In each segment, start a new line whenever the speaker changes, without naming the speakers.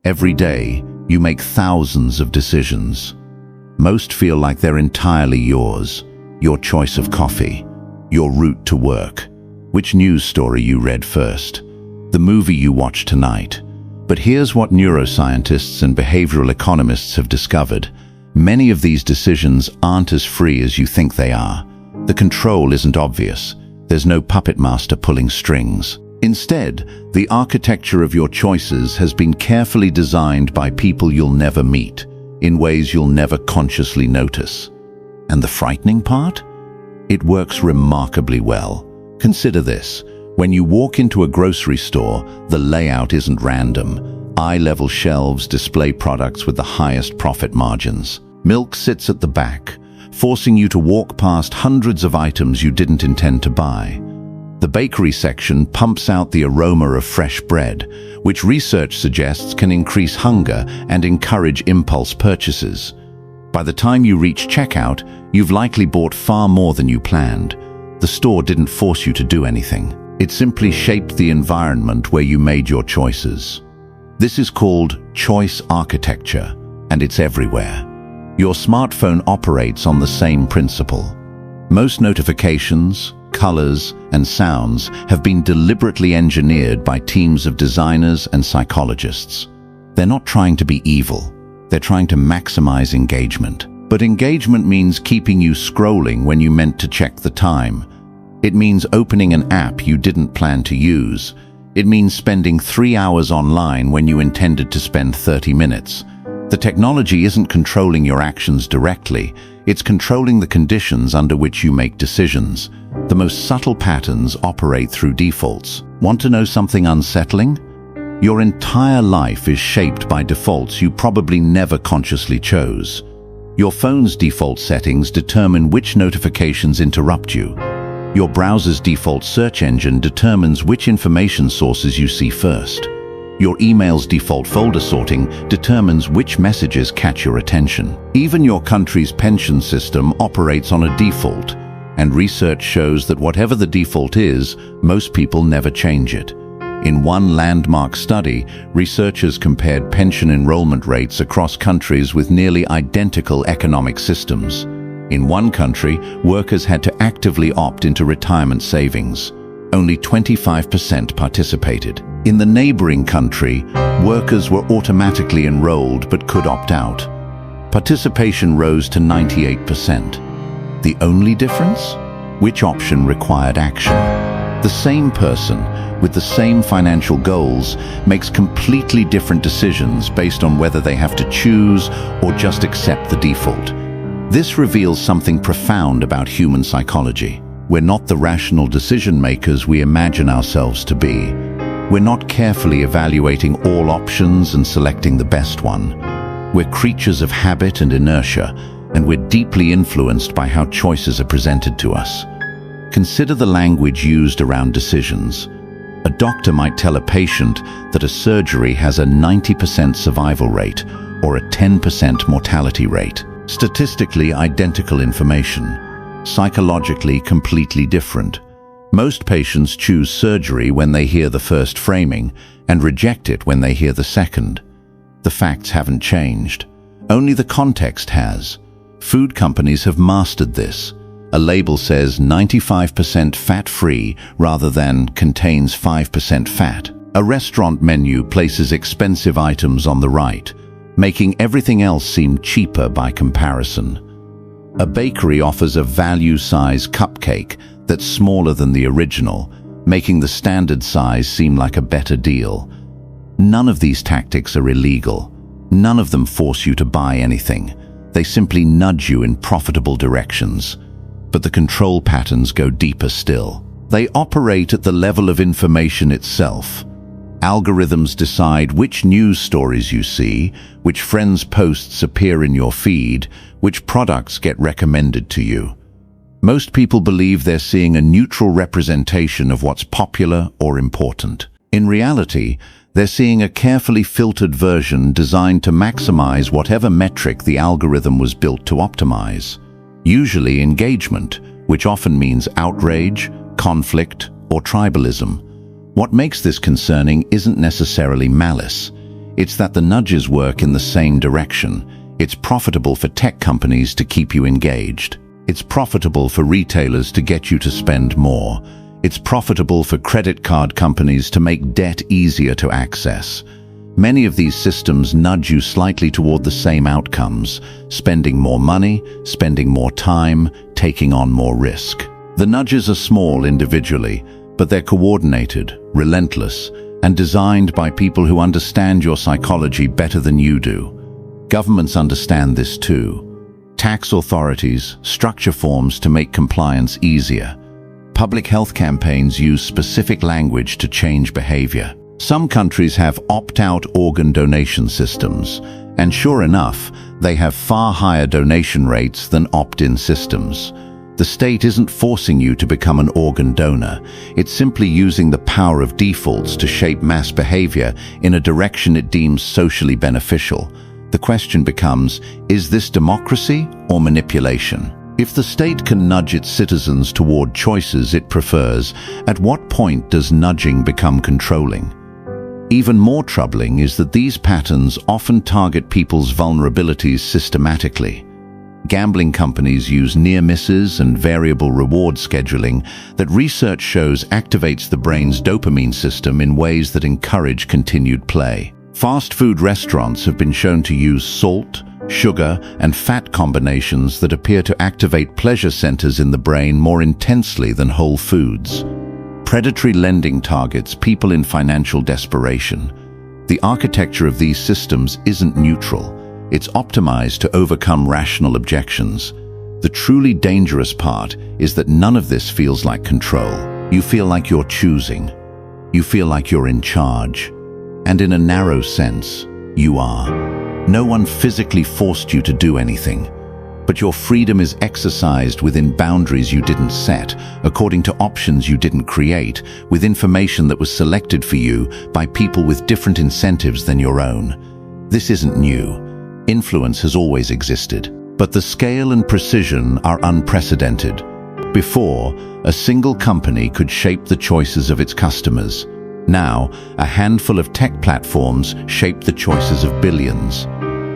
Every day, you make thousands of decisions. Most feel like they're entirely yours. Your choice of coffee, your route to work, which news story you read first, the movie you watched tonight. But here's what neuroscientists and behavioral economists have discovered. Many of these decisions aren't as free as you think they are. The control isn't obvious. There's no puppet master pulling strings. Instead, the architecture of your choices has been carefully designed by people you'll never meet, in ways you'll never consciously notice. And the frightening part? It works remarkably well. Consider this. When you walk into a grocery store, the layout isn't random. Eye-level shelves display products with the highest profit margins. Milk sits at the back, forcing you to walk past hundreds of items you didn't intend to buy. The bakery section pumps out the aroma of fresh bread, which research suggests can increase hunger and encourage impulse purchases. By the time you reach checkout, you've likely bought far more than you planned. The store didn't force you to do anything. It simply shaped the environment where you made your choices. This is called choice architecture, and it's everywhere. Your smartphone operates on the same principle. Most notifications, colors, and sounds have been deliberately engineered by teams of designers and psychologists. They're not trying to be evil. They're trying to maximize engagement. But engagement means keeping you scrolling when you meant to check the time. It means opening an app you didn't plan to use. It means spending 3 hours online when you intended to spend 30 minutes. The technology isn't controlling your actions directly. It's controlling the conditions under which you make decisions. The most subtle patterns operate through defaults. Want to know something unsettling? Your entire life is shaped by defaults you probably never consciously chose. Your phone's default settings determine which notifications interrupt you. Your browser's default search engine determines which information sources you see first. Your email's default folder sorting determines which messages catch your attention. Even your country's pension system operates on a default, and research shows that whatever the default is, most people never change it. In one landmark study, researchers compared pension enrollment rates across countries with nearly identical economic systems. In one country, workers had to actively opt into retirement savings. Only 25% participated. In the neighboring country, workers were automatically enrolled but could opt out. Participation rose to 98%. The only difference? Which option required action? The same person, with the same financial goals, makes completely different decisions based on whether they have to choose or just accept the default. This reveals something profound about human psychology. We're not the rational decision makers we imagine ourselves to be. We're not carefully evaluating all options and selecting the best one. We're creatures of habit and inertia, and we're deeply influenced by how choices are presented to us. Consider the language used around decisions. A doctor might tell a patient that a surgery has a 90% survival rate or a 10% mortality rate. Statistically identical information, psychologically completely different. Most patients choose surgery when they hear the first framing and reject it when they hear the second. The facts haven't changed. Only the context has. Food companies have mastered this. A label says 95% fat-free rather than contains 5% fat. A restaurant menu places expensive items on the right, making everything else seem cheaper by comparison. A bakery offers a value-size cupcake that's smaller than the original, making the standard size seem like a better deal. None of these tactics are illegal. None of them force you to buy anything. They simply nudge you in profitable directions. But the control patterns go deeper still. They operate at the level of information itself. Algorithms decide which news stories you see, which friends' posts appear in your feed, which products get recommended to you. Most people believe they're seeing a neutral representation of what's popular or important. In reality, they're seeing a carefully filtered version designed to maximize whatever metric the algorithm was built to optimize. Usually engagement, which often means outrage, conflict, or tribalism. What makes this concerning isn't necessarily malice. It's that the nudges work in the same direction. It's profitable for tech companies to keep you engaged. It's profitable for retailers to get you to spend more. It's profitable for credit card companies to make debt easier to access. Many of these systems nudge you slightly toward the same outcomes: spending more money, spending more time, taking on more risk. The nudges are small individually, but they're coordinated, relentless, and designed by people who understand your psychology better than you do. Governments understand this too. Tax authorities structure forms to make compliance easier. Public health campaigns use specific language to change behavior. Some countries have opt-out organ donation systems, and sure enough, they have far higher donation rates than opt-in systems. The state isn't forcing you to become an organ donor. It's simply using the power of defaults to shape mass behavior in a direction it deems socially beneficial. The question becomes, is this democracy or manipulation? If the state can nudge its citizens toward choices it prefers, at what point does nudging become controlling? Even more troubling is that these patterns often target people's vulnerabilities systematically. Gambling companies use near misses and variable reward scheduling that research shows activates the brain's dopamine system in ways that encourage continued play. Fast food restaurants have been shown to use salt, sugar, and fat combinations that appear to activate pleasure centers in the brain more intensely than whole foods. Predatory lending targets people in financial desperation. The architecture of these systems isn't neutral. It's optimized to overcome rational objections. The truly dangerous part is that none of this feels like control. You feel like you're choosing. You feel like you're in charge. And in a narrow sense, you are. No one physically forced you to do anything, but your freedom is exercised within boundaries you didn't set, according to options you didn't create, with information that was selected for you by people with different incentives than your own. This isn't new. Influence has always existed, but the scale and precision are unprecedented. Before, a single company could shape the choices of its customers. Now, a handful of tech platforms shape the choices of billions.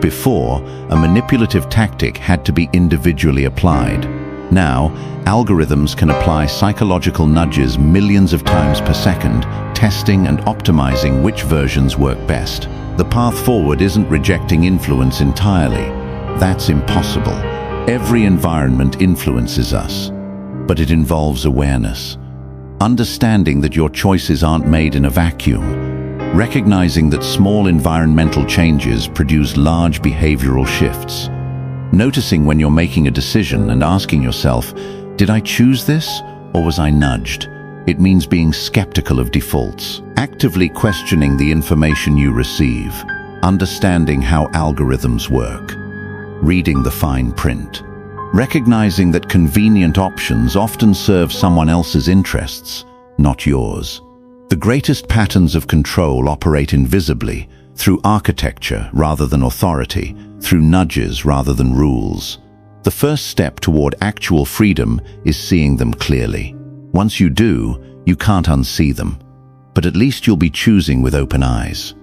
Before, a manipulative tactic had to be individually applied. Now, algorithms can apply psychological nudges millions of times per second, testing and optimizing which versions work best. The path forward isn't rejecting influence entirely. That's impossible. Every environment influences us, but it involves awareness. Understanding that your choices aren't made in a vacuum. Recognizing that small environmental changes produce large behavioral shifts. Noticing when you're making a decision and asking yourself, did I choose this or was I nudged? It means being skeptical of defaults. Actively questioning the information you receive. Understanding how algorithms work. Reading the fine print. Recognizing that convenient options often serve someone else's interests, not yours. The greatest patterns of control operate invisibly, through architecture rather than authority, through nudges rather than rules. The first step toward actual freedom is seeing them clearly. Once you do, you can't unsee them. But at least you'll be choosing with open eyes.